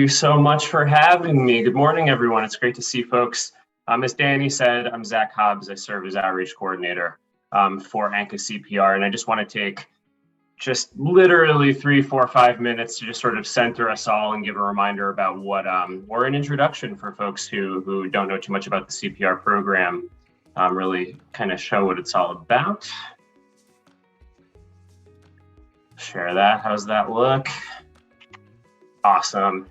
You so much for having me. Good morning, everyone. It's great to see folks. As Danny said, I'm Zach Hobbs. I serve as Outreach Coordinator for ANCA CPR, and I just want to take just literally 3, 4, 5 minutes to just sort of center us all and give a reminder about what, or an introduction for folks who don't know too much about the CPR program, really kind of show what it's all about. Share that. How's that look? Awesome.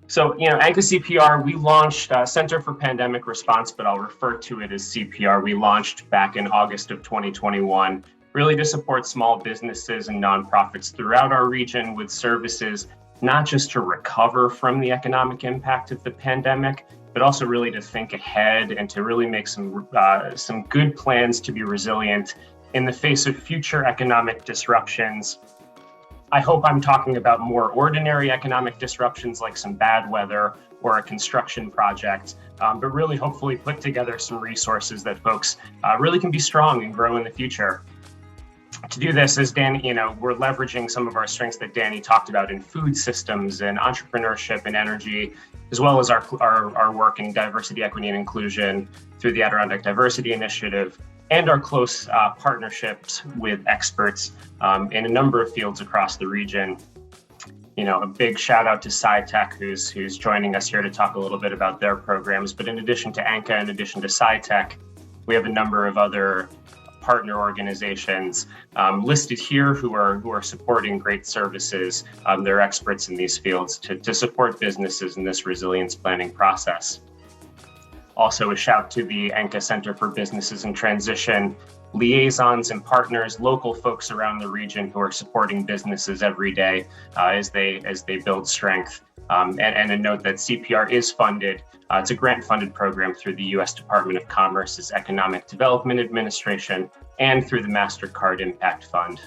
So, ANCA CPR, we launched Center for Pandemic Response, but I'll refer to it as CPR. We launched back in August of 2021, really to support small businesses and nonprofits throughout our region with services, not just to recover from the economic impact of the pandemic, but also really to think ahead and to really make some good plans to be resilient in the face of future economic disruptions. I hope I'm talking about more ordinary economic disruptions like some bad weather or a construction project, but really hopefully put together some resources that folks really can be strong and grow in the future. To do this, as Danny, we're leveraging some of our strengths that Danny talked about in food systems and entrepreneurship and energy, as well as our work in diversity, equity, and inclusion through the Adirondack Diversity Initiative, and our close partnerships with experts in a number of fields across the region. A big shout out to CITEC, who's joining us here to talk a little bit about their programs. But in addition to ANCA, in addition to CITEC, we have a number of other partner organizations listed here who are supporting great services. They're experts in these fields to support businesses in this resilience planning process. Also, a shout to the ANCA Center for Businesses in Transition, liaisons and partners, local folks around the region who are supporting businesses every day as they build strength. And a note that CPR is funded. It's a grant-funded program through the U.S. Department of Commerce's Economic Development Administration and through the MasterCard Impact Fund.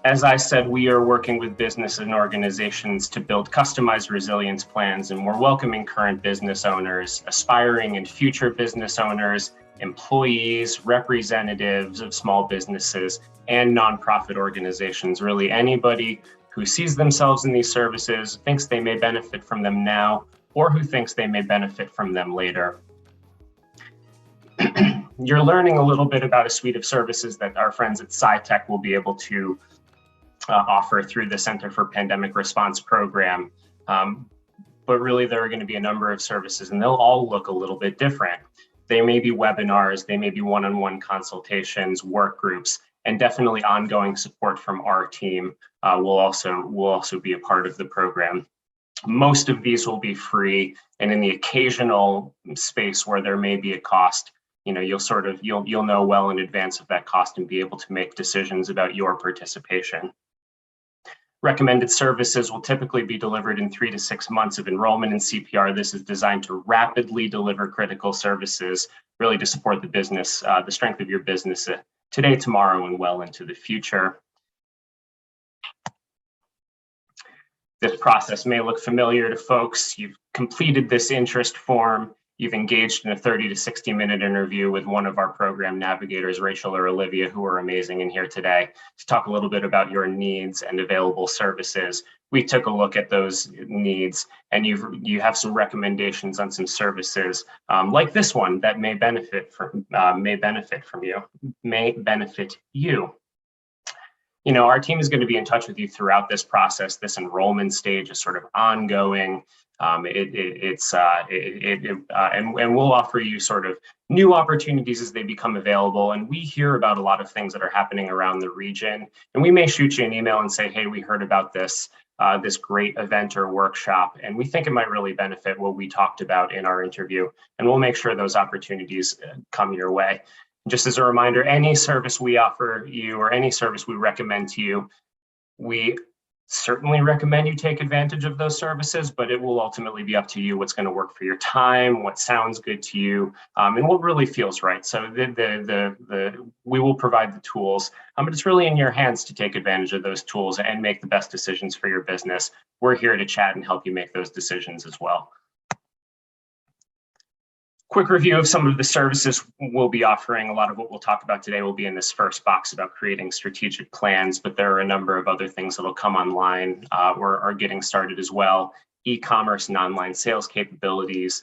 As I said, we are working with businesses and organizations to build customized resilience plans, and we're welcoming current business owners, aspiring and future business owners, employees, representatives of small businesses, and nonprofit organizations. Really anybody who sees themselves in these services, thinks they may benefit from them now, or who thinks they may benefit from them later. You're learning a little bit about a suite of services that our friends at CITEC will be able to offer through the Center for Pandemic Response program. But really there are going to be a number of services and they'll all look a little bit different. They may be webinars, they may be one-on-one consultations, work groups, and definitely ongoing support from our team will also be a part of the program. Most of these will be free, and in the occasional space where there may be a cost, you'll know well in advance of that cost and be able to make decisions about your participation. Recommended services will typically be delivered in 3 to 6 months of enrollment in CPR. This is designed to rapidly deliver critical services, really to support the business, the strength of your business today, tomorrow, and well into the future. This process may look familiar to folks. You've completed this interest form. You've engaged in a 30 to 60-minute interview with one of our program navigators, Rachel or Olivia, who are amazing in here today, to talk a little bit about your needs and available services. We took a look at those needs, and you have some recommendations on some services like this one that may benefit you. Our team is going to be in touch with you throughout this process. This enrollment stage is sort of ongoing. And we'll offer you sort of new opportunities as they become available. And we hear about a lot of things that are happening around the region. And we may shoot you an email and say, hey, we heard about this great event or workshop, and we think it might really benefit what we talked about in our interview. And we'll make sure those opportunities come your way. Just as a reminder, any service we offer you or any service we recommend to you, we certainly recommend you take advantage of those services, but it will ultimately be up to you what's going to work for your time, what sounds good to you, and what really feels right. So we will provide the tools, but it's really in your hands to take advantage of those tools and make the best decisions for your business. We're here to chat and help you make those decisions as well. quick review of some of the services we'll be offering. A lot of what we'll talk about today will be in this first box about creating strategic plans, but there are a number of other things that'll come online or are getting started as well. E-commerce and online sales capabilities,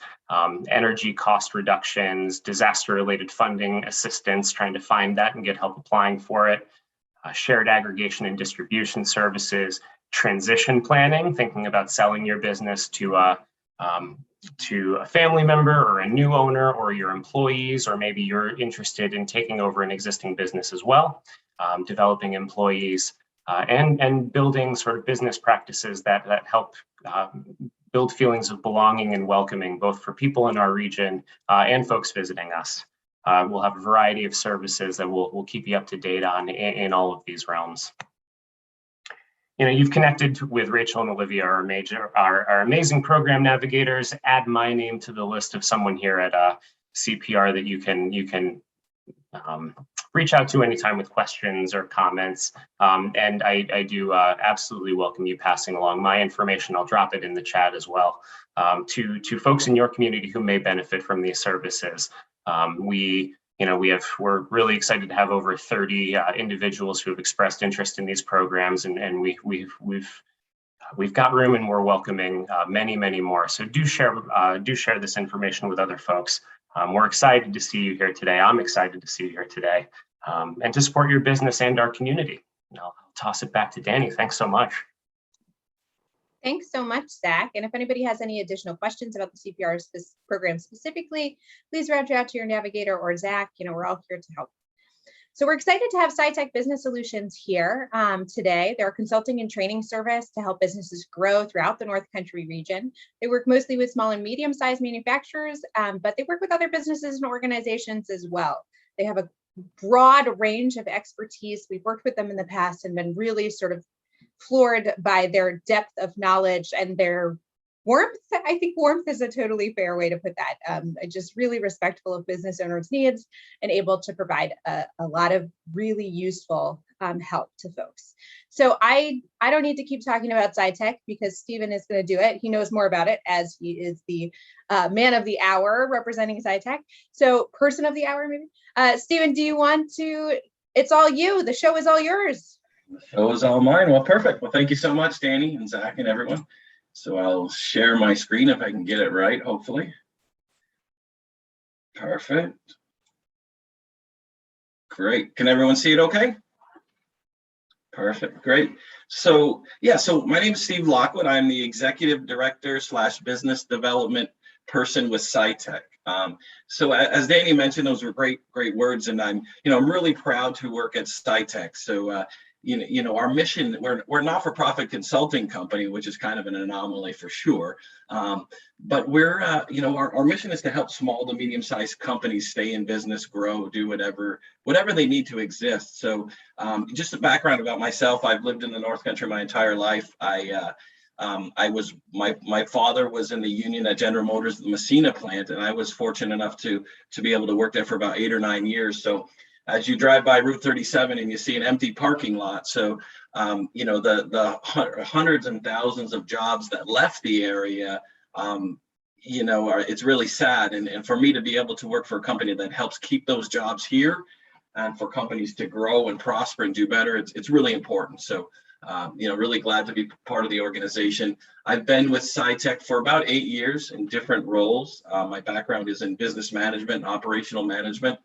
energy cost reductions, disaster-related funding assistance, trying to find that and get help applying for it, shared aggregation and distribution services, transition planning, thinking about selling your business to a family member or a new owner or your employees, or maybe you're interested in taking over an existing business as well, developing employees, and building sort of business practices that help build feelings of belonging and welcoming, both for people in our region and folks visiting us. We'll have a variety of services that we'll keep you up to date on in all of these realms. You know, you've connected with Rachel and Olivia, our amazing program navigators. Add my name to the list of someone here at CPR that you can reach out to anytime with questions or comments. And I do absolutely welcome you passing along my information. I'll drop it in the chat as well to folks in your community who may benefit from these services. We're really excited to have over 30 individuals who have expressed interest in these programs, and we've got room and we're welcoming many more. So do share this information with other folks. We're excited to see you here today. I'm excited to see you here today, and to support your business and our community. I'll toss it back to Danny. Thanks so much. Thanks so much, Zach. And if anybody has any additional questions about the CPR program specifically, please reach out to your navigator or Zach. You know, we're all here to help. So we're excited to have CITEC Business Solutions here today. They're a consulting and training service to help businesses grow throughout the North Country region. They work mostly with small and medium-sized manufacturers, but they work with other businesses and organizations as well. They have a broad range of expertise. We've worked with them in the past and been really sort of floored by their depth of knowledge and their warmth. I think warmth is a totally fair way to put that. Just really respectful of business owners' needs and able to provide a lot of really useful help to folks. So I don't need to keep talking about CITEC because Stephen is going to do it. He knows more about it as he is the man of the hour representing CITEC. So person of the hour, maybe. Stephen, do you want to? It's all you. The show is all yours. The show is all mine. Well, perfect. Well, thank you so much, Danny and Zach and everyone. So I'll share my screen if I can get it right, hopefully. Perfect. Great. Can everyone see it okay? Perfect. Great. So yeah, so my name is Steve Lockwood. I'm the executive director / business development person with CITEC. So as Danny mentioned, those were great words, and I'm really proud to work at CITEC. So our mission, we're a not-for-profit consulting company, which is kind of an anomaly for sure. But we're, our mission is to help small to medium-sized companies stay in business, grow, do whatever they need to exist. So just a background about myself, I've lived in the North Country my entire life. My father was in the union at General Motors, the Messina plant, and I was fortunate enough to be able to work there for about 8 or 9 years. So as you drive by Route 37 and you see an empty parking lot, so the hundreds and thousands of jobs that left the area, it's really sad. And for me to be able to work for a company that helps keep those jobs here, and for companies to grow and prosper and do better, it's really important. So really glad to be part of the organization. I've been with CITEC for about 8 years in different roles. My background is in business management, operational management.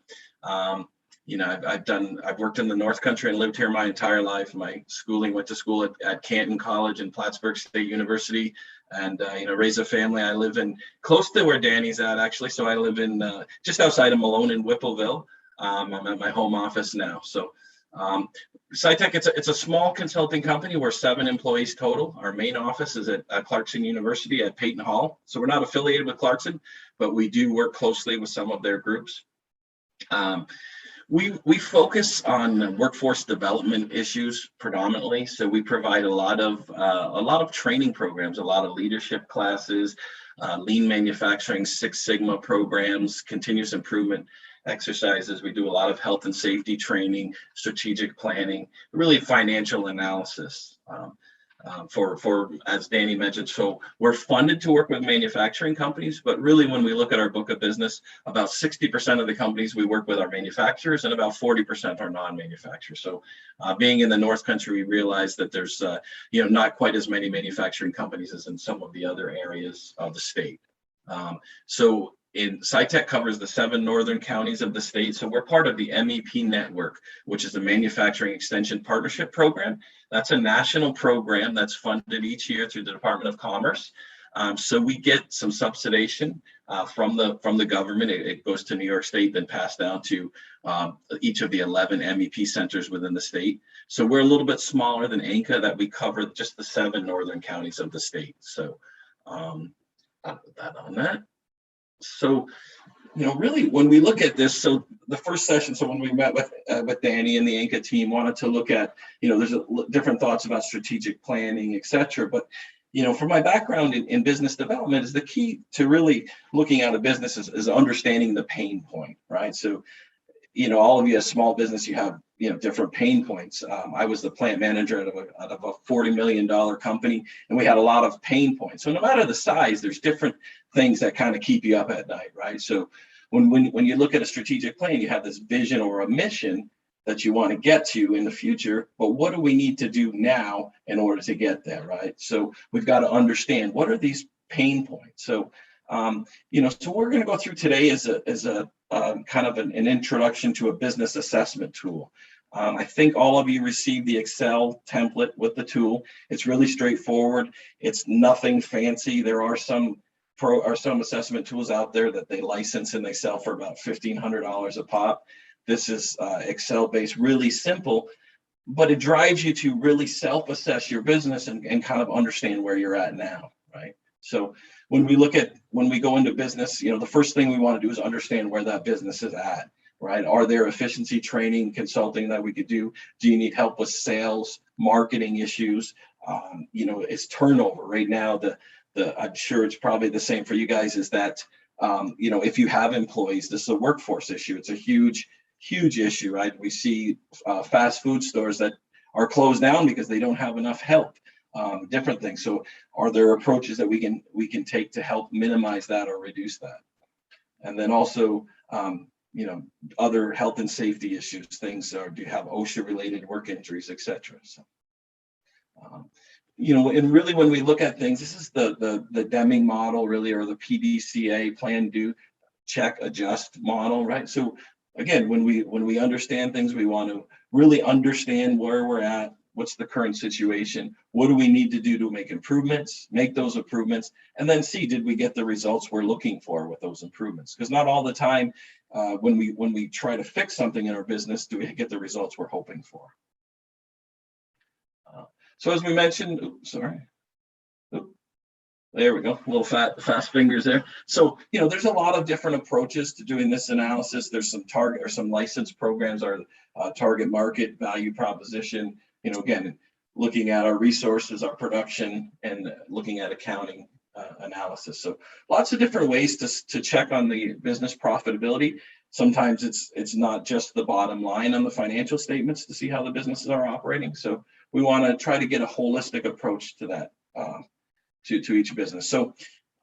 I've worked in the North Country and lived here my entire life. My schooling, went to school at Canton College and Plattsburgh State University, and raised a family. I live in close to where Danny's at, actually. So I live in just outside of Malone in Whippleville. I'm at my home office now. So CITEC, it's a small consulting company. We're 7 employees total. Our main office is at Clarkson University at Peyton Hall. So we're not affiliated with Clarkson, but we do work closely with some of their groups. We focus on workforce development issues predominantly. So we provide a lot of training programs, a lot of leadership classes, lean manufacturing, Six Sigma programs, continuous improvement exercises. We do a lot of health and safety training, strategic planning, really financial analysis. for, as Danny mentioned. So we're funded to work with manufacturing companies, but really when we look at our book of business, about 60% of the companies we work with are manufacturers and about 40% are non-manufacturers. So being in the North Country, we realize that there's not quite as many manufacturing companies as in some of the other areas of the state. So CITEC covers the 7 northern counties of the state. So we're part of the MEP network, which is a manufacturing extension partnership program. That's a national program that's funded each year through the Department of Commerce. So we get some subsidization from the government. It goes to New York State, then passed down to each of the 11 MEP centers within the state. So we're a little bit smaller than ANCA, that we cover just the 7 northern counties of the state. So I'll put that on that. So, really, when we look at this, so the first session, so when we met with Danny and the ANCA team, wanted to look at, there's different thoughts about strategic planning, et cetera. But, for my background in business development, is the key to really looking at a business is understanding the pain point, right? So, all of you as small business, you have, different pain points. I was the plant manager out of a $40 million company, and we had a lot of pain points. So no matter the size, there's different things that kind of keep you up at night, right? So when you look at a strategic plan, you have this vision or a mission that you want to get to in the future, but what do we need to do now in order to get there, right? So we've got to understand, what are these pain points? So so we're going to go through today as a kind of an introduction to a business assessment tool. I think all of you received the Excel template with the tool. It's really straightforward. It's nothing fancy. There are some assessment tools out there that they license and they sell for about $1,500 a pop. This is Excel based, really simple, but it drives you to really self-assess your business and kind of understand where you're at now, right? So when we go into business, the first thing we want to do is understand where that business is at, right? Are there efficiency training, consulting that we could do? Do you need help with sales, marketing issues? It's turnover right now. I'm sure it's probably the same for you guys, is that, if you have employees, this is a workforce issue. It's a huge issue, right? We see fast food stores that are closed down because they don't have enough help. Different things. So are there approaches that we can take to help minimize that or reduce that? And then also, other health and safety issues, things are, do you have OSHA related work injuries, et cetera. So, and really when we look at things, this is the Deming model really, or the PDCA, plan, do, check, adjust model, right? So again, when we understand things, we want to really understand where we're at. What's the current situation? What do we need to do to make improvements, make those improvements, and then see, did we get the results we're looking for with those improvements? Because not all the time when we try to fix something in our business, do we get the results we're hoping for. So as we mentioned, there we go, a little fast fingers there. So, there's a lot of different approaches to doing this analysis. There's some target or some licensed programs, or target market, value proposition, again, looking at our resources, our production, and looking at accounting analysis. So lots of different ways to check on the business profitability. Sometimes it's not just the bottom line on the financial statements to see how the businesses are operating. So we want to try to get a holistic approach to that, to each business. So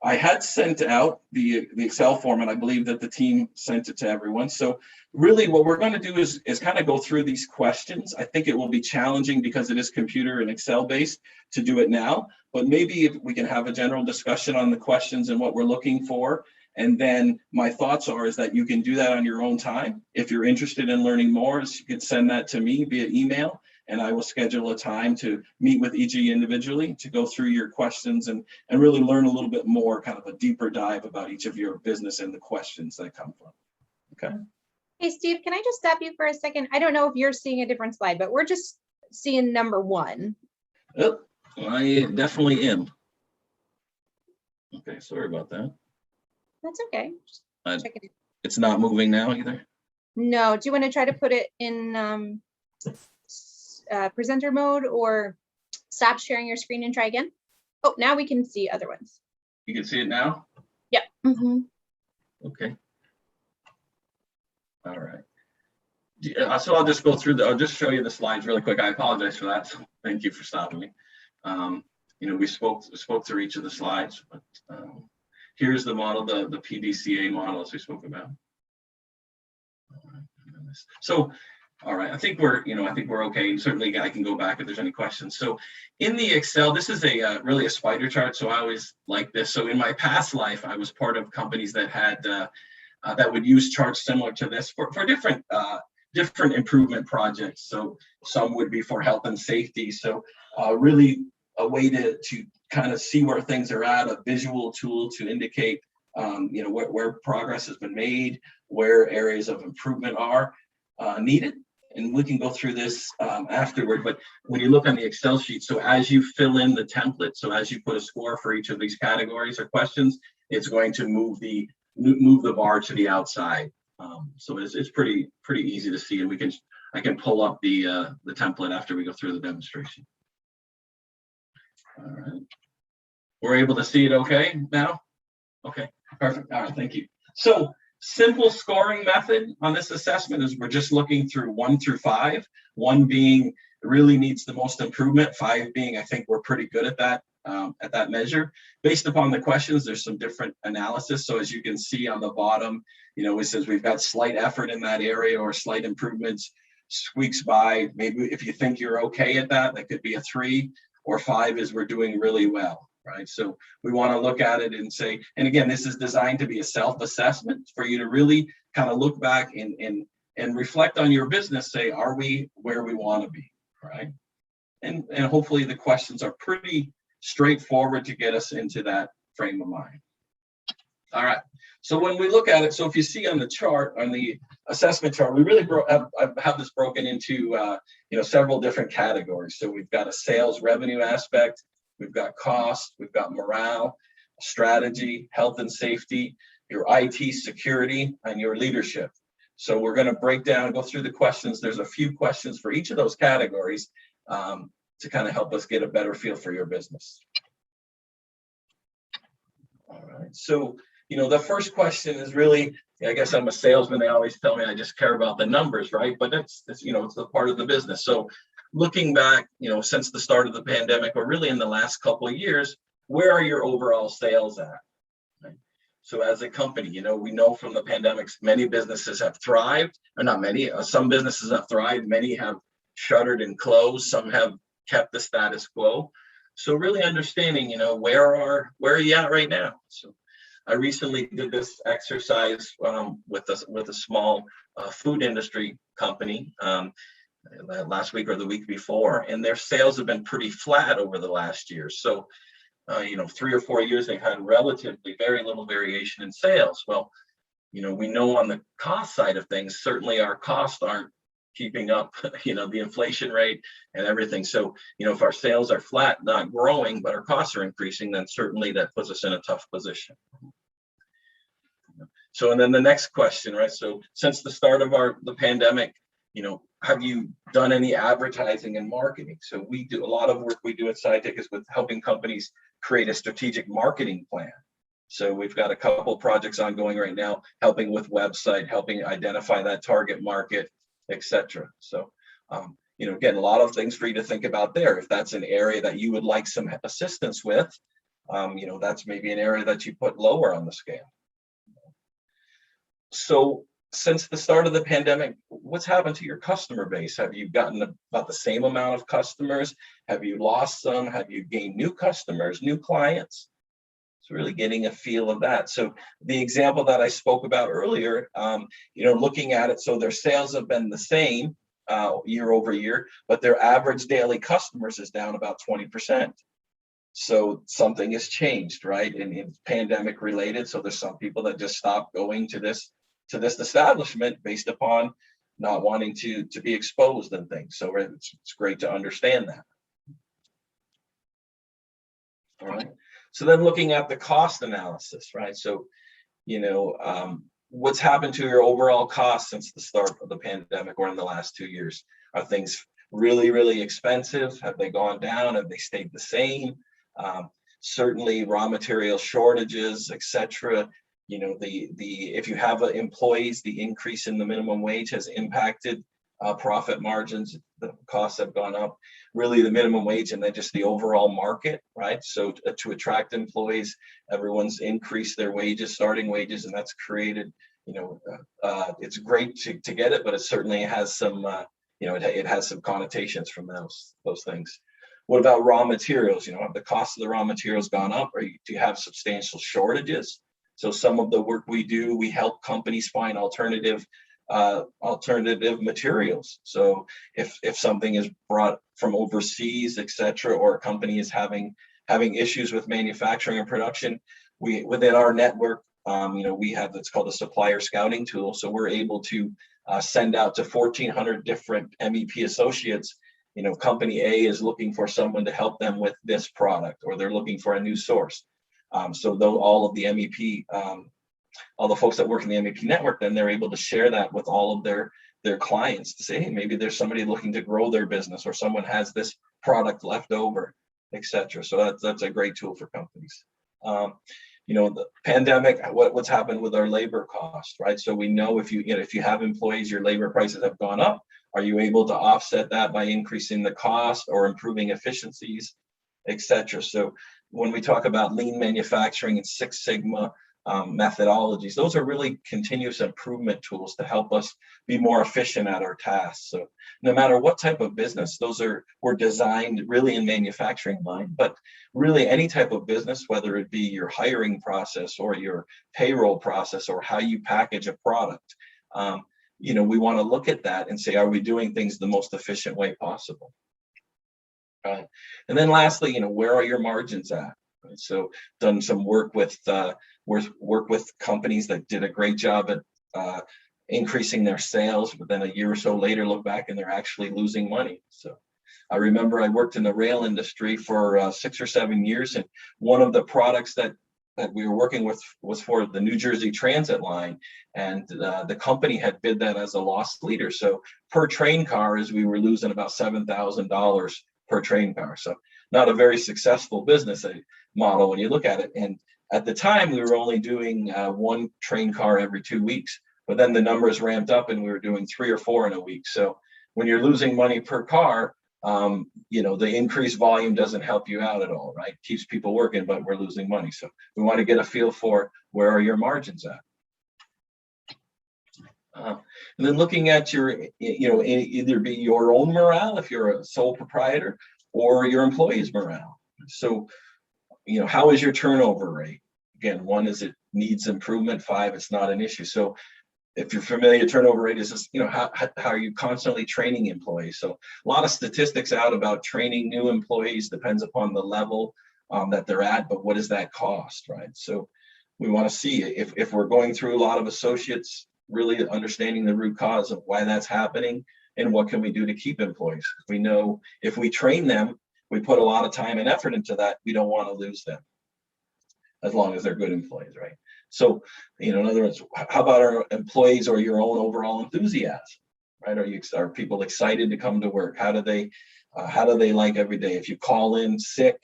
I had sent out the Excel form, and I believe that the team sent it to everyone. So really what we're going to do is kind of go through these questions. I think it will be challenging because it is computer and Excel based to do it now, but maybe if we can have a general discussion on the questions and what we're looking for. And then my thoughts is that you can do that on your own time. If you're interested in learning more, you can send that to me via email, and I will schedule a time to meet with each of you individually to go through your questions and really learn a little bit more, kind of a deeper dive about each of your business and the questions that come from. Okay. Hey, Steve, can I just stop you for a second? I don't know if you're seeing a different slide, but we're just seeing number 1. Oh, I definitely am. Okay, sorry about that. That's okay. Just check it. It's not moving now either? No. Do you want to try to put it in presenter mode, or stop sharing your screen and try again? Oh, now we can see other ones. You can see it now? Yep. Mm-hmm. Okay. All right. So I'll just go through I'll just show you the slides really quick. I apologize for that. So thank you for stopping me. We spoke through each of the slides, but here's the model, the PDCA model as we spoke about. So, all right, I think we're okay. Certainly, I can go back if there's any questions. So, in the Excel, this is really a spider chart. So I always like this. So in my past life, I was part of companies that had that would use charts similar to this for different improvement projects. So some would be for health and safety. So really a way to kind of see where things are at, a visual tool to indicate where progress has been made, where areas of improvement are needed. And we can go through this afterward, but when you look on the Excel sheet, so as you fill in the template, so as you put a score for each of these categories or questions, it's going to move the bar to the outside. So it's pretty easy to see, and I can pull up the template after we go through the demonstration. All right, we're able to see it okay now? Okay, perfect. All right, thank you. So simple scoring method on this assessment is we're just looking through 1 through 5, 1 being really needs the most improvement, 5 being I think we're pretty good at that measure. Based upon the questions, there's some different analysis. So as you can see on the bottom, it says we've got slight effort in that area or slight improvements, squeaks by. Maybe if you think you're okay at that could be a 3, or 5 is we're doing really well. Right. So we want to look at it and say, and again, this is designed to be a self-assessment for you to really kind of look back and reflect on your business, say, are we where we want to be? Right. And hopefully the questions are pretty straightforward to get us into that frame of mind. All right. So when we look at it, so if you see on the chart, on the assessment chart, we really have this broken into several different categories. So we've got a sales revenue aspect. We've got cost, we've got morale, strategy, health and safety, your IT security, and your leadership. So we're going to break down, go through the questions. There's a few questions for each of those categories to kind of help us get a better feel for your business. All right. So, the first question is really, I guess I'm a salesman. They always tell me I just care about the numbers, right? But it's the part of the business. So looking back, since the start of the pandemic, or really in the last couple of years, where are your overall sales at? Right? So as a company, we know from the pandemics, many businesses have thrived, or not many, some businesses have thrived, many have shuttered and closed, some have kept the status quo. So really understanding, where are you at right now? So I recently did this exercise with a small food industry company last week or the week before, and their sales have been pretty flat over the last year. So, 3 or 4 years, they've had relatively very little variation in sales. Well, we know on the cost side of things, certainly our costs aren't keeping up, the inflation rate and everything. So, if our sales are flat, not growing, but our costs are increasing, then certainly that puts us in a tough position. So, and then the next question, right? So since the start of the pandemic, have you done any advertising and marketing? So we do a lot of work we do at CITEC is with helping companies create a strategic marketing plan. So we've got a couple projects ongoing right now, helping with website, helping identify that target market, etc. So, again, a lot of things for you to think about there. If that's an area that you would like some assistance with, that's maybe an area that you put lower on the scale. So since the start of the pandemic, what's happened to your customer base? Have you gotten about the same amount of customers? Have you lost some? Have you gained new customers, new clients? So really getting a feel of that. So the example that I spoke about earlier, looking at it, so their sales have been the same year over year, but their average daily customers is down about 20%. So something has changed, right? And it's pandemic related. So there's some people that just stopped going to this establishment based upon not wanting to be exposed and things. So it's great to understand that. All right. So then looking at the cost analysis, right? So, what's happened to your overall cost since the start of the pandemic or in the last 2 years? Are things really, really expensive? Have they gone down? Have they stayed the same? Certainly raw material shortages, etc. If you have employees, the increase in the minimum wage has impacted profit margins, the costs have gone up, really the minimum wage and then just the overall market, right? So to attract employees, everyone's increased their wages, starting wages, and that's created, it's great to get it, but it certainly has some, it has some connotations from those things. What about raw materials? Have the cost of the raw materials gone up, or do you have substantial shortages? So some of the work we do, we help companies find alternative materials. So if something is brought from overseas, et cetera, or a company is having issues with manufacturing and production, within our network, we have what's called a supplier scouting tool. So we're able to send out to 1,400 different MEP associates. Company A is looking for someone to help them with this product, or they're looking for a new source. So though all of the MEP, all the folks that work in the MEP network, then they're able to share that with all of their clients to say, hey, maybe there's somebody looking to grow their business, or someone has this product left over, et cetera. So that's a great tool for companies. The pandemic, what's happened with our labor cost, right? So we know if you have employees, your labor prices have gone up. Are you able to offset that by increasing the cost or improving efficiencies, et cetera? So when we talk about lean manufacturing and Six Sigma methodologies, those are really continuous improvement tools to help us be more efficient at our tasks. So no matter what type of business, were designed really in manufacturing mind, but really any type of business, whether it be your hiring process or your payroll process or how you package a product, we want to look at that and say, are we doing things the most efficient way possible? Right. And then lastly, where are your margins at? Right? So done some work with companies that did a great job at increasing their sales, but then a year or so later look back and they're actually losing money. So I remember I worked in the rail industry for 6 or 7 years, and one of the products that we were working with was for the New Jersey Transit line, and the company had bid that as a loss leader. So per train car, we were losing about $7,000 per train car. So not a very successful business model when you look at it. And at the time, we were only doing one train car every 2 weeks, but then the numbers ramped up and we were doing 3 or 4 in a week. So when you're losing money per car, the increased volume doesn't help you out at all, right? Keeps people working, but we're losing money. So we want to get a feel for where are your margins at. And then looking at your, either be your own morale if you're a sole proprietor, or your employees' morale. So, how is your turnover rate? Again, 1 is it needs improvement, 5, it's not an issue. So if you're familiar, turnover rate is just, how are you constantly training employees? So a lot of statistics out about training new employees, depends upon the level that they're at, but what does that cost, right? So we want to see if we're going through a lot of associates, really understanding the root cause of why that's happening and what can we do to keep employees. We know if we train them, we put a lot of time and effort into that, we don't want to lose them as long as they're good employees, right? So, in other words, how about our employees or your own overall enthusiasm, right? Are people excited to come to work? How do they like every day? If you call in sick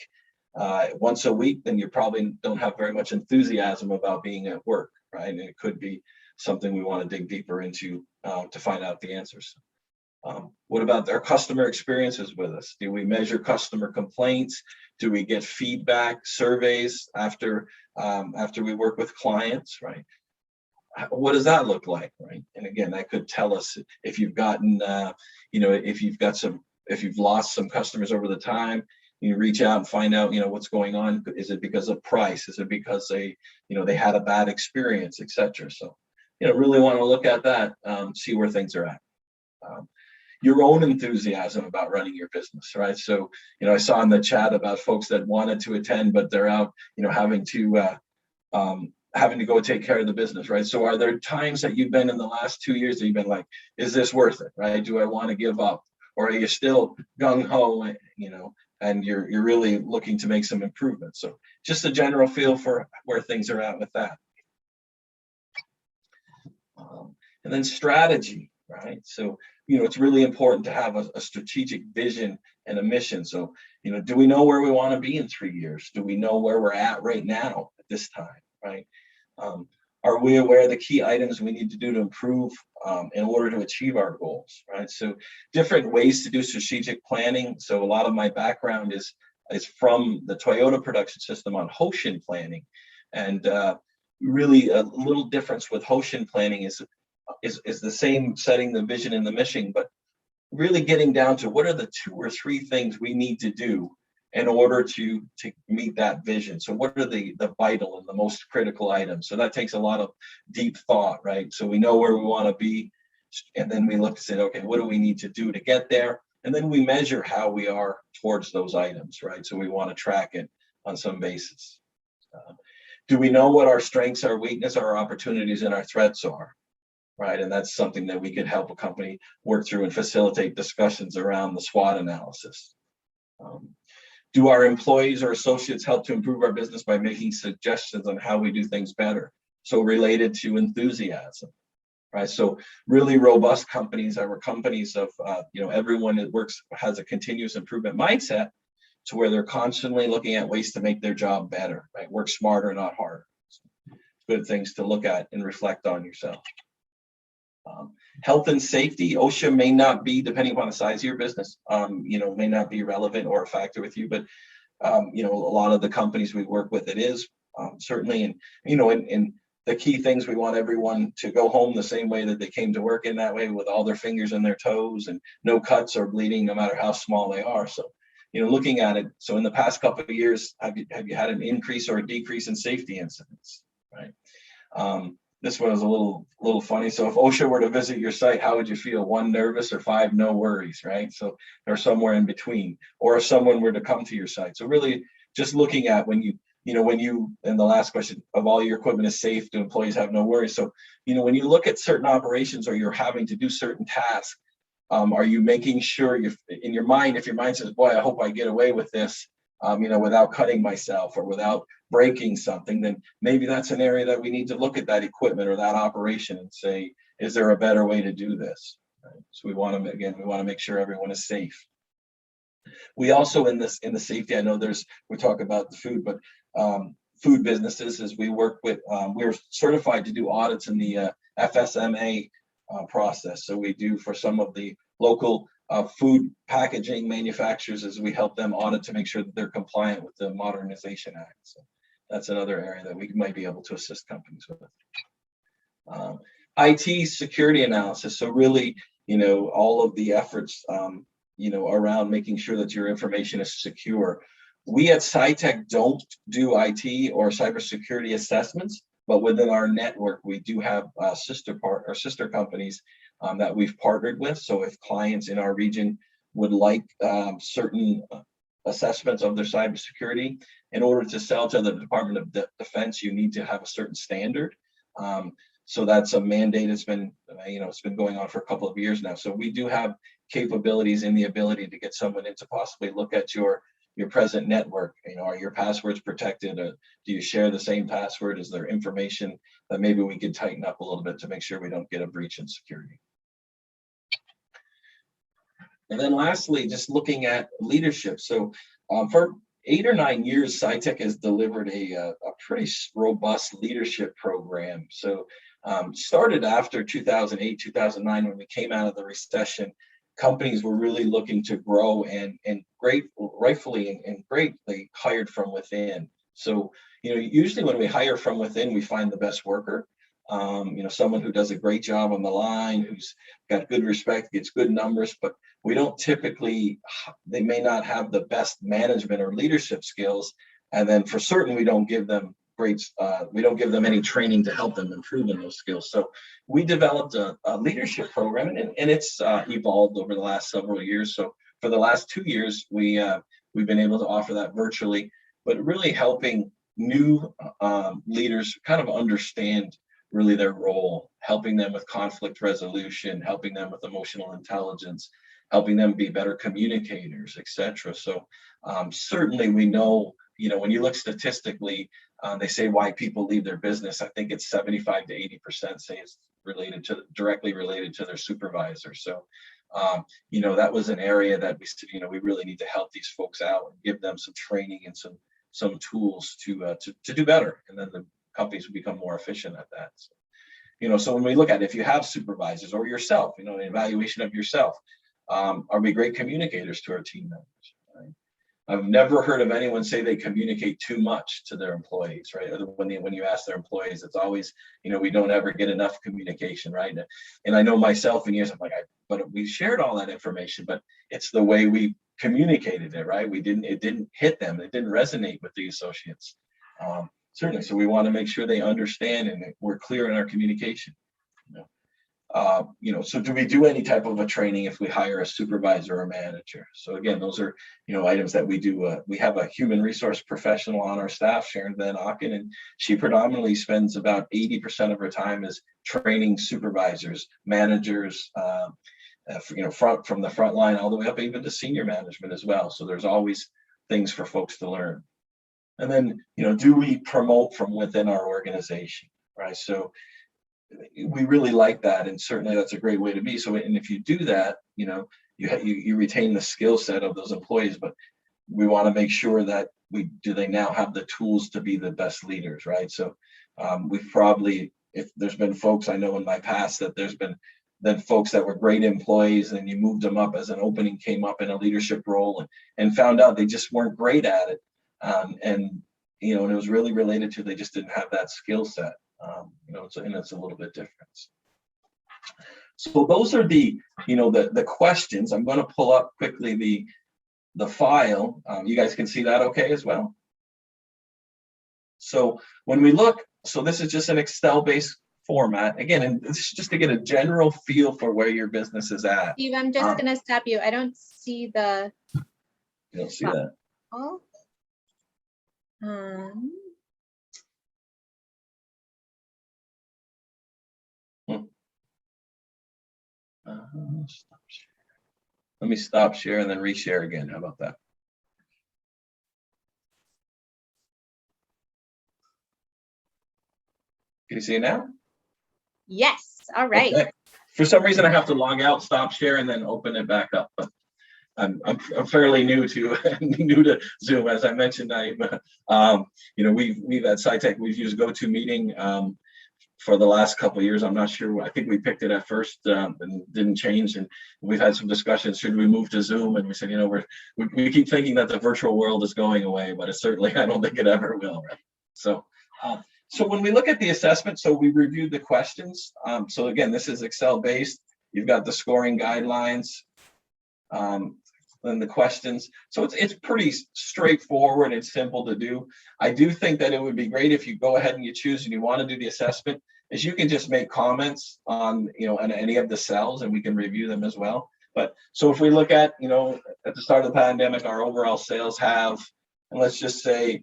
once a week, then you probably don't have very much enthusiasm about being at work, right? And it could be something we want to dig deeper into to find out the answers. What about our customer experiences with us? Do we measure customer complaints? Do we get feedback surveys after we work with clients, right? What does that look like, right? And again, that could tell us if you've gotten, if you've lost some customers over the time. You reach out and find out, what's going on. Is it because of price? Is it because they had a bad experience, et cetera? So, really want to look at that, see where things are at. Your own enthusiasm about running your business, right? So, I saw in the chat about folks that wanted to attend, but they're out, having to go take care of the business, right? So are there times that you've been in the last 2 years that you've been like, is this worth it, right? Do I want to give up? Or are you still gung-ho, and you're really looking to make some improvements? So just a general feel for where things are at with that. And then strategy, right? So, it's really important to have a strategic vision and a mission. So, do we know where we want to be in 3 years? Do we know where we're at right now at this time, right? Are Are we aware of the key items we need to do to improve in order to achieve our goals, right? So different ways to do strategic planning. So a lot of my background is from the Toyota production system on Hoshin planning. And really a little difference with Hoshin planning is the same, setting the vision and the mission, but really getting down to what are the 2 or 3 things we need to do in order to meet that vision. So what are the vital and the most critical items? So that takes a lot of deep thought, right? So we know where we want to be, and then we look and say, okay, what do we need to do to get there? And then we measure how we are towards those items, right? So we want to track it on some basis. Do we know what our strengths, our weakness, our opportunities, and our threats are, right? And that's something that we could help a company work through and facilitate discussions around the SWOT analysis. Do our employees or associates help to improve our business by making suggestions on how we do things better? So related to enthusiasm, right? So really robust companies are companies of, everyone that works has a continuous improvement mindset, to where they're constantly looking at ways to make their job better, right? Work smarter, not harder. Good things to look at and reflect on yourself. Health and safety, OSHA may not be, depending upon the size of your business, may not be relevant or a factor with you, but a lot of the companies we work with, it is certainly. And the key things, we want everyone to go home the same way that they came to work, in that way, with all their fingers and their toes and no cuts or bleeding, no matter how small they are. So, looking at it, so in the past couple of years, have you had an increase or a decrease in safety incidents, right? This one is a little funny. So if OSHA were to visit your site, how would you feel? 1, nervous, or 5, no worries, right? So they're somewhere in between. Or if someone were to come to your site. So really just looking at when you, and the last question, of all your equipment is safe, do employees have no worries? So, when you look at certain operations, or you're having to do certain tasks, are you making sure in your mind, if your mind says, boy, I hope I get away with this, without cutting myself or without breaking something, then maybe that's an area that we need to look at that equipment or that operation and say, is there a better way to do this? Right? So we want to make sure everyone is safe. We also, in the safety, I know we talk about the food, but food businesses, as we work with, we're certified to do audits in the FSMA process. So we do for some of the local food packaging manufacturers, as we help them audit to make sure that they're compliant with the Modernization Act. So that's another area that we might be able to assist companies with. IT security analysis. So really, all of the efforts, around making sure that your information is secure. We at CITEC don't do IT or cybersecurity assessments, but within our network, we do have sister companies that we've partnered with. So if clients in our region would like certain assessments of their cybersecurity, in order to sell to the Department of Defense, you need to have a certain standard. So that's a mandate. It's been going on for a couple of years now. So we do have capabilities and the ability to get someone in to possibly look at your present network. Are your passwords protected? Do you share the same password? Is there information that maybe we could tighten up a little bit to make sure we don't get a breach in security? And then lastly, just looking at leadership. So for 8 or 9 years, CITEC has delivered a pretty robust leadership program. So started after 2008, 2009, when we came out of the recession. Companies were really looking to grow and rightfully and greatly hired from within. So, usually when we hire from within, we find the best worker, someone who does a great job on the line, who's got good respect, gets good numbers, but we don't typically, they may not have the best management or leadership skills. And then for certain, we don't give them any training to help them improve in those skills. So we developed a leadership program, and it's evolved over the last several years. So for the last 2 years, we've been able to offer that virtually, but really helping new leaders kind of understand really their role, helping them with conflict resolution, helping them with emotional intelligence, helping them be better communicators, etc. So certainly we know, when you look statistically, they say why people leave their business. I think it's 75 to 80% say it's directly related to their supervisor. So, that was an area that we really need to help these folks out and give them some training and some tools to do better. And then the companies will become more efficient at that. So, you know, so when we look at it, if you have supervisors or yourself, you know, an evaluation of yourself, are we great communicators to our team members? Right? I've never heard of anyone say they communicate too much to their employees, right? Or when you ask their employees, it's always, you know, we don't ever get enough communication, right? And I know myself in years, I'm like, but we shared all that information, but it's the way we communicated it, right? It didn't hit them. It didn't resonate with the associates. Certainly. So we want to make sure they understand and we're clear in our communication. You know, so do we do any type of a training if we hire a supervisor or manager? So again, those are, you know, items that we do. We have a human resource professional on our staff, Sharon Van Auken, and she predominantly spends about 80% of her time is training supervisors, managers, you know, from the front line all the way up even to senior management as well. So there's always things for folks to learn. And then, you know, do we promote from within our organization, right? So we really like that, and certainly that's a great way to be. So, and if you do that, you know, you retain the skill set of those employees, but we want to make sure that they now have the tools to be the best leaders, right? So, we've probably, if there's been folks I know in my past that there's been then folks that were great employees and you moved them up as an opening came up in a leadership role and found out they just weren't great at it. And, you know, and it was really related to, they just didn't have that skill set. You know, and it's a little bit different. So those are the, you know, the questions. I'm going to pull up quickly the file. You guys can see that okay as well. So when we look, so this is just an Excel-based format. Again, and this is just to get a general feel for where your business is at. Steve, I'm just going to stop you. I don't see the. You don't see that? Oh. Let me stop share and then reshare again. How about that? Can you see it now? Yes. All right. Okay. For some reason, I have to log out, stop share, and then open it back up. But I'm fairly new to Zoom, as I mentioned. You know, we've at CITEC we've used GoToMeeting for the last couple of years. I'm not sure. I think we picked it at first and didn't change. And we've had some discussions. Should we move to Zoom? And we said, you know, we keep thinking that the virtual world is going away, but I don't think it ever will. Right? So. So when we look at the assessment, so we reviewed the questions. So again, this is Excel based. You've got the scoring guidelines, then the questions. So it's pretty straightforward and simple to do. I do think that it would be great if you go ahead and you choose and you want to do the assessment, is you can just make comments on, you know, on any of the cells and we can review them as well. But so if we look at, you know, at the start of the pandemic, our overall sales have, and let's just say,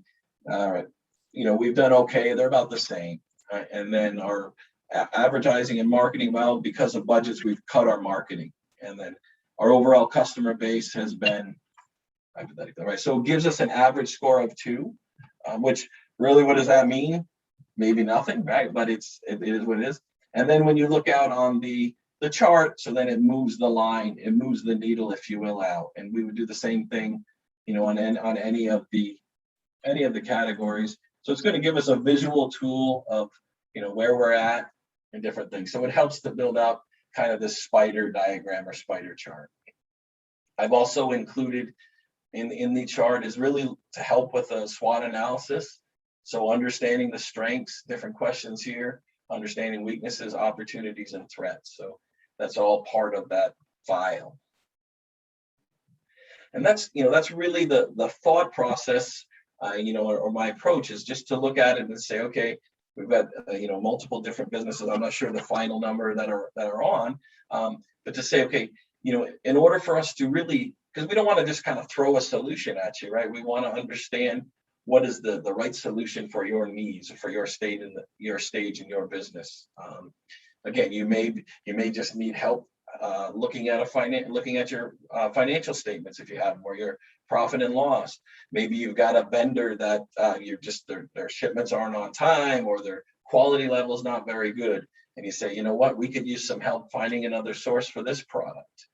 all right, you know, we've done okay. They're about the same. Right? And then our advertising and marketing, well, because of budgets, we've cut our marketing. And then our overall customer base has been hypothetical, right? So it gives us an average score of 2, which really, what does that mean? Maybe nothing, right? But it is what it is. And then when you look out on the chart, so then it moves the line, it moves the needle, if you will, out. And we would do the same thing, you know, on any of the categories. So it's going to give us a visual tool of, you know, where we're at and different things. So it helps to build up kind of this spider diagram or spider chart. I've also included in the chart is really to help with a SWOT analysis. So understanding the strengths, different questions here, understanding weaknesses, opportunities, and threats. So that's all part of that file. And that's, you know, that's really the thought process. You know, or my approach is just to look at it and say, okay, we've got you know, multiple different businesses. I'm not sure the final number that are on, but to say, okay, you know, in order for us to really, because we don't want to just kind of throw a solution at you, right? We want to understand what is the right solution for your needs, for your stage in your business. Again, you may just need help looking at your financial statements if you have them, or your profit and loss. Maybe you've got a vendor that their shipments aren't on time, or their quality level is not very good, and you say, you know what, we could use some help finding another source for this product.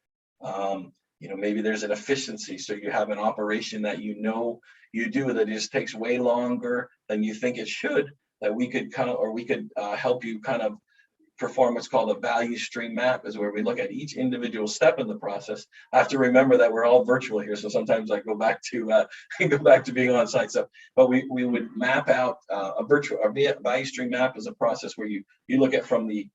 You know, maybe there's an efficiency, so you have an operation that you know you do that just takes way longer than you think it should, that we could help you kind of perform what's called a value stream map, is where we look at each individual step in the process. I have to remember that we're all virtual here, so sometimes I go back to being on site. So, but we would map out a value stream map is a process where you look at from the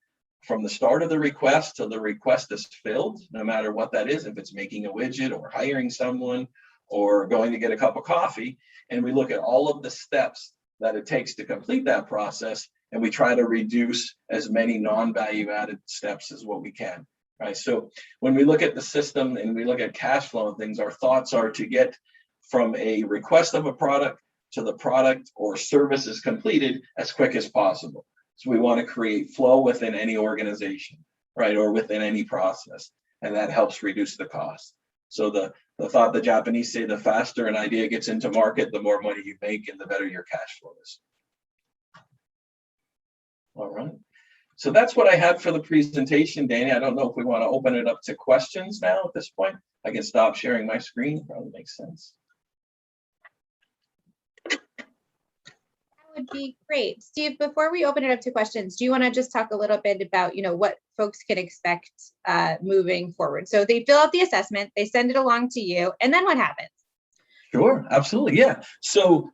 start of the request till the request is filled, no matter what that is, if it's making a widget or hiring someone or going to get a cup of coffee, and we look at all of the steps that it takes to complete that process. And we try to reduce as many non-value added steps as what we can, right? So when we look at the system and we look at cash flow and things, our thoughts are to get from a request of a product to the product or service is completed as quick as possible. So we want to create flow within any organization, right? Or within any process. And that helps reduce the cost. So the thought the Japanese say, the faster an idea gets into market, the more money you make and the better your cash flow is. All right, so that's what I had for the presentation, Danny. I don't know if we want to open it up to questions now at this point. I can stop sharing my screen, probably makes sense. That would be great. Steve, before we open it up to questions, do you want to just talk a little bit about, what folks can expect moving forward? So they fill out the assessment, they send it along to you, and then what happens? Sure, absolutely, yeah. So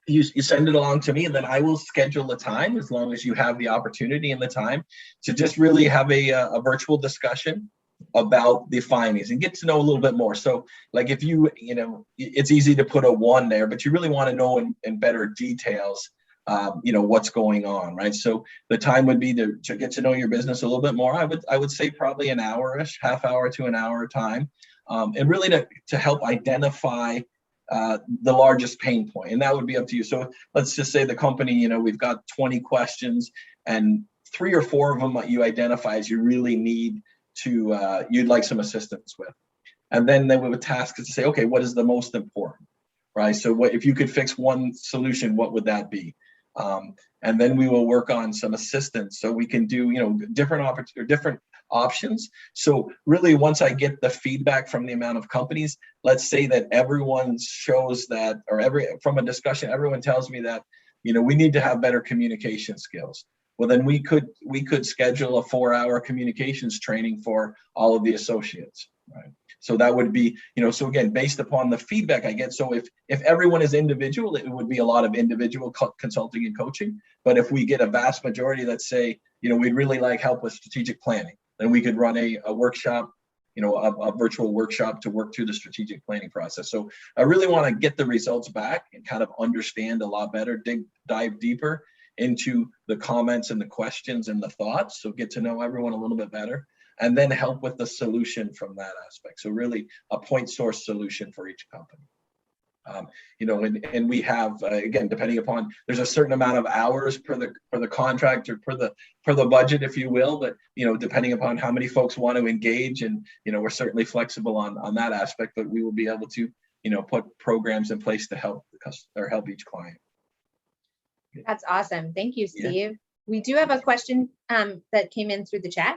you send it along to me, and then I will schedule a time, as long as you have the opportunity and the time, to just really have a virtual discussion about the findings and get to know a little bit more. So like if it's easy to put a 1 there, but you really want to know in better details, what's going on, right? So the time would be to get to know your business a little bit more. I would say probably an hour-ish, half hour to an hour time, and really to help identify the largest pain point, and that would be up to you. So let's just say the company, we've got 20 questions, and 3 or 4 of them that you identify as you really need to, you'd like some assistance with. And then they would task us to say, okay, what is the most important, right? So what if you could fix one solution, what would that be? And then we will work on some assistance, so we can do, different options. So really, once I get the feedback from the amount of companies, let's say that everyone shows that, or from a discussion, everyone tells me that, we need to have better communication skills. Well, then we could schedule a 4-hour communications training for all of the associates, right? So that would be, so again, based upon the feedback I get. So if everyone is individual, it would be a lot of individual consulting and coaching. But if we get a vast majority that say, we'd really like help with strategic planning, then we could run a workshop, a virtual workshop to work through the strategic planning process. So I really want to get the results back and kind of understand a lot better, dive deeper into the comments and the questions and the thoughts. So get to know everyone a little bit better, and then help with the solution from that aspect. So really a point source solution for each company. And we have, again, depending upon, there's a certain amount of hours per the contract, or per the budget, if you will, but depending upon how many folks want to engage, and we're certainly flexible on that aspect, but we will be able to put programs in place to help the customer, or help each client. That's awesome. Thank you, Steve. Yeah. We do have a question that came in through the chat.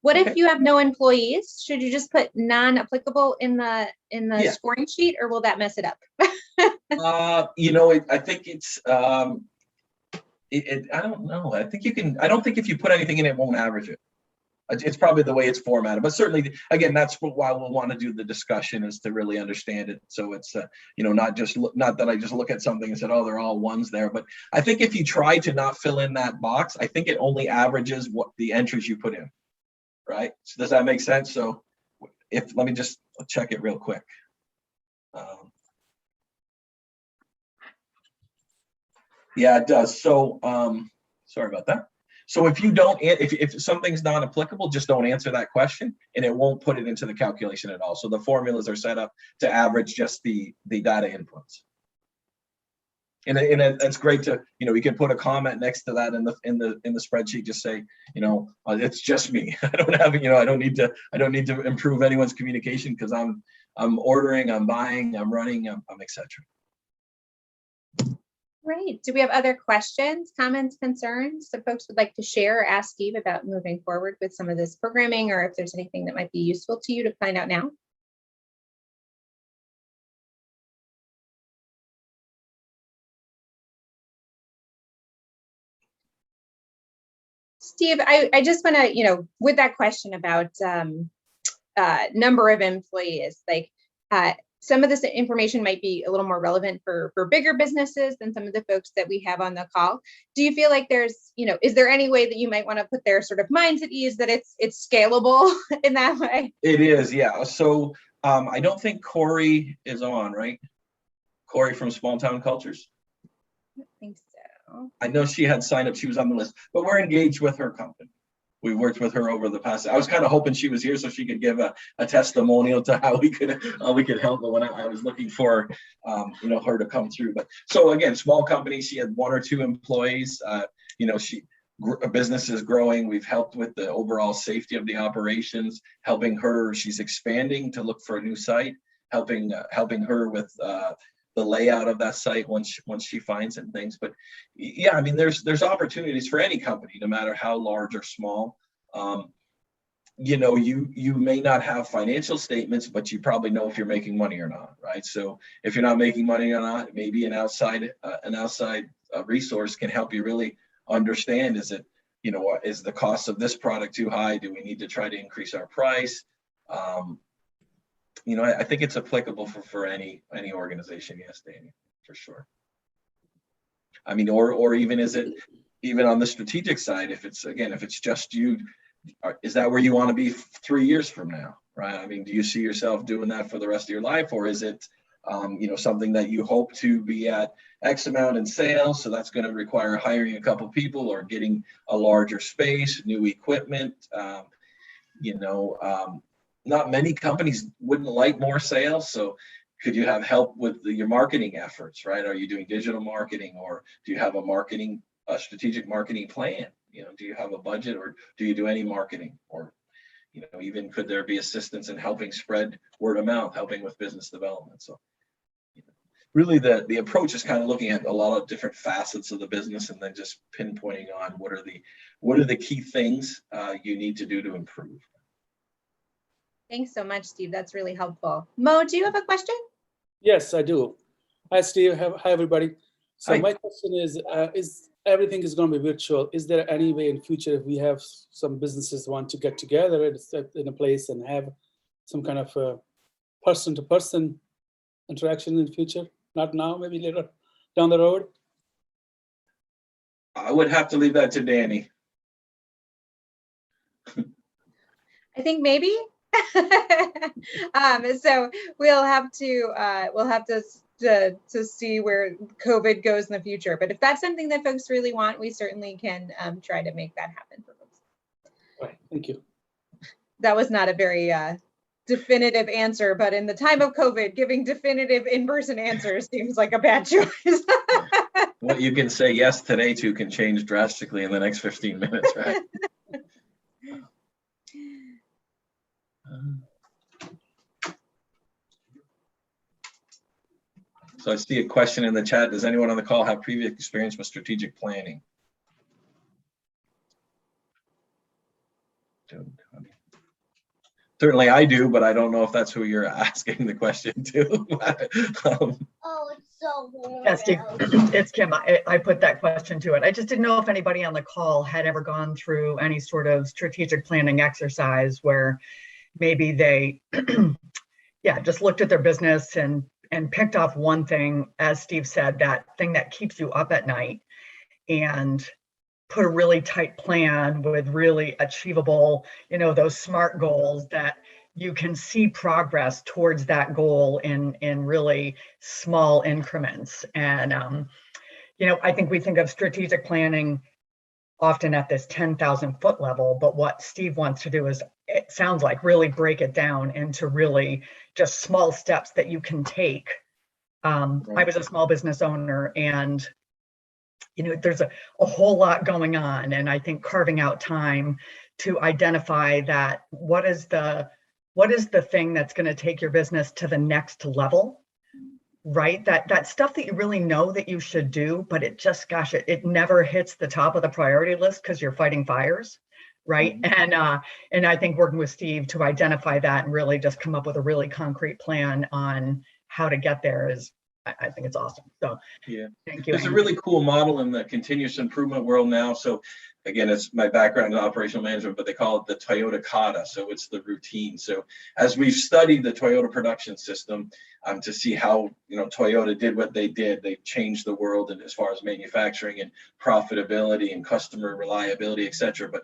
What if you have no employees? Should you just put non-applicable in the scoring sheet, or will that mess it up? I think it's I don't know. I think you can. I don't think if you put anything in, it won't average it. It's probably the way it's formatted, but certainly, again, that's why we'll want to do the discussion, is to really understand it. So it's not that I just look at something and said, oh, they're all 1s there. But I think if you try to not fill in that box, I think it only averages what the entries you put in, right? So does that make sense? So let me just check it real quick. Yeah, it does. So sorry about that. So if something's not applicable, just don't answer that question, and it won't put it into the calculation at all. So the formulas are set up to average just the data inputs. And it's great to, you can put a comment next to that in the spreadsheet. Just say, it's just me. I don't have, I don't need to improve anyone's communication, because I'm ordering, I'm buying, I'm running, I'm etc. Great. Do we have other questions, comments, concerns that folks would like to share or ask Steve about moving forward with some of this programming, or if there's anything that might be useful to you to find out now? Steve, I just want to, with that question about number of employees, like some of this information might be a little more relevant for bigger businesses than some of the folks that we have on the call. Do you feel like there's, is there any way that you might want to put their sort of minds at ease that it's scalable in that way? It is, yeah. So I don't think Corey is on, right? Corey from Small Town Cultures. I don't think so. I know she had signed up, she was on the list, but we're engaged with her company. We worked with her over the past. I was kind of hoping she was here so she could give a testimonial to how we could help. But when I was looking for, her to come through. But so again, small company. She had 1 or 2 employees. Business is growing. We've helped with the overall safety of the operations, helping her. She's expanding to look for a new site, helping her with the layout of that site once she finds it and things. But yeah, I mean, there's opportunities for any company, no matter how large or small. You may not have financial statements, but you probably know if you're making money or not, right? So if you're not making money or not, maybe an outside resource can help you really understand, is the cost of this product too high? Do we need to try to increase our price? I think it's applicable for any organization. Yes, Danny, for sure. I mean, or even is it even on the strategic side? If it's just you, is that where you want to be 3 years from now, right? I mean, do you see yourself doing that for the rest of your life, or is it, something that you hope to be at X amount in sales? So that's going to require hiring a couple people or getting a larger space, new equipment. Not many companies wouldn't like more sales. So could you have help with your marketing efforts, right? Are you doing digital marketing, or do you have a strategic marketing plan? Do you have a budget, or do you do any marketing? Or, even could there be assistance in helping spread word of mouth, helping with business development? So really the approach is kind of looking at a lot of different facets of the business and then just pinpointing on what are the key things you need to do to improve. Thanks so much, Steve. That's really helpful. Mo, do you have a question? Yes, I do. Hi, Steve. Hi, everybody. So Hi. my question is everything is going to be virtual. Is there any way in future, if we have some businesses want to get together in a place and have some kind of person-to-person interaction in the future? Not now, maybe later down the road? I would have to leave that to Danny. I think maybe. So we'll have to see where COVID goes in the future. But if that's something that folks really want, we certainly can try to make that happen for folks. All right, thank you. That was not a very definitive answer, but in the time of COVID, giving definitive in-person answers seems like a bad choice. What you can say yes today to can change drastically in the next 15 minutes, right? So I see a question in the chat. Does anyone on the call have previous experience with strategic planning? Certainly I do, but I don't know if that's who you're asking the question to. Oh, it's so warm. Yeah, Steve, it's Kim. I put that question to it. I just didn't know if anybody on the call had ever gone through any sort of strategic planning exercise where maybe they just looked at their business and picked off one thing, as Steve said, that thing that keeps you up at night, and put a really tight plan with really achievable, those SMART goals that you can see progress towards that goal in really small increments. And, I think we think of strategic planning often at this 10,000 foot level, but what Steve wants to do is, it sounds like, really break it down into really just small steps that you can take. I was a small business owner, and there's a whole lot going on, and I think carving out time to identify that what is the thing that's going to take your business to the next level, right? That stuff that you really know that you should do, but it just, gosh, it never hits the top of the priority list because you're fighting fires, right? Mm-hmm. And I think working with Steve to identify that and really just come up with a really concrete plan on how to get there is I think it's awesome. So Yeah. thank you. There's a Amy. really cool model in the continuous improvement world now. So again, it's my background in operational management, but they call it the Toyota Kata. So it's the routine. So as we've studied the Toyota production system to see how, Toyota did what they did, they changed the world and as far as manufacturing and profitability and customer reliability, et cetera. But,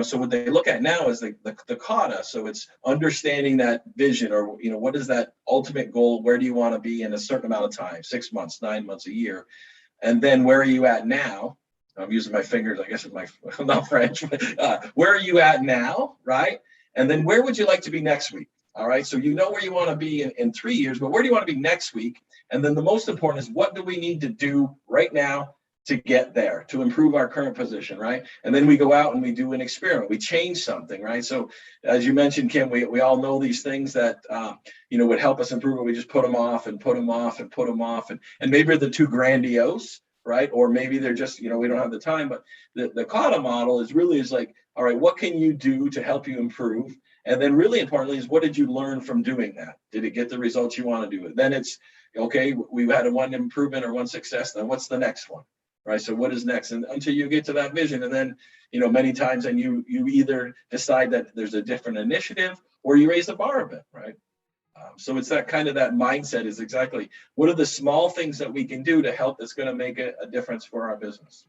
so what they look at now is the kata. So it's understanding that vision, or, what is that ultimate goal? Where do you want to be in a certain amount of time, 6 months, 9 months, a year? And then where are you at now? I'm using my fingers, I guess, I'm not French, but where are you at now, right? And then where would you like to be next week? All right, so where you want to be in 3 years, but where do you want to be next week? And then the most important is, what do we need to do right now to get there, to improve our current position, right? And then we go out and we do an experiment, we change something, right? So as you mentioned, Kim, we all know these things that, would help us improve, but we just put them off and put them off and put them off. And maybe they're too grandiose, right? Or maybe they're just, we don't have the time. But the kata model is like, all right, what can you do to help you improve? And then really importantly is, what did you learn from doing that? Did it get the results you want to do? Then it's, okay, we've had one improvement or one success, then what's the next one, right? So what is next? And until you get to that vision, and then, many times then you either decide that there's a different initiative or you raise the bar a bit, right? So it's that mindset is exactly, what are the small things that we can do to help that's going to make a difference for our business?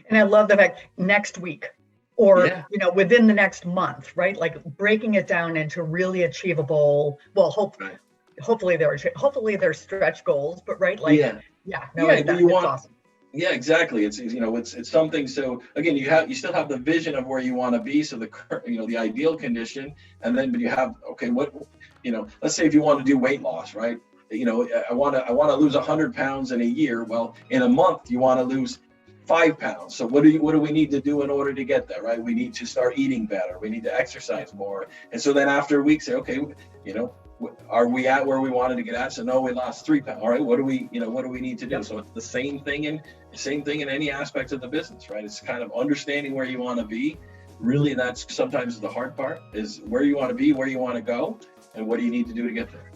And I love the fact next week, or, Yeah. Within the next month, right? Like breaking it down into really achievable, well, hopefully they're stretch goals, but right. Like, it's awesome. Yeah, exactly. It's something. So again, you still have the vision of where you want to be. So the ideal condition, and then, but you have, okay, let's say if you want to do weight loss, right? I want to lose 100 pounds in a year. Well, in a month, you want to lose 5 pounds. So what do we need to do in order to get there, right? We need to start eating better. We need to exercise more. And so then after a week, say, okay, are we at where we wanted to get at? So no, we lost 3 pounds. All right, what do we need to do? Yep. So it's the same thing in any aspect of the business, right? It's kind of understanding where you want to be. Really, that's sometimes the hard part, is where you want to be, where you want to go, and what do you need to do to get there.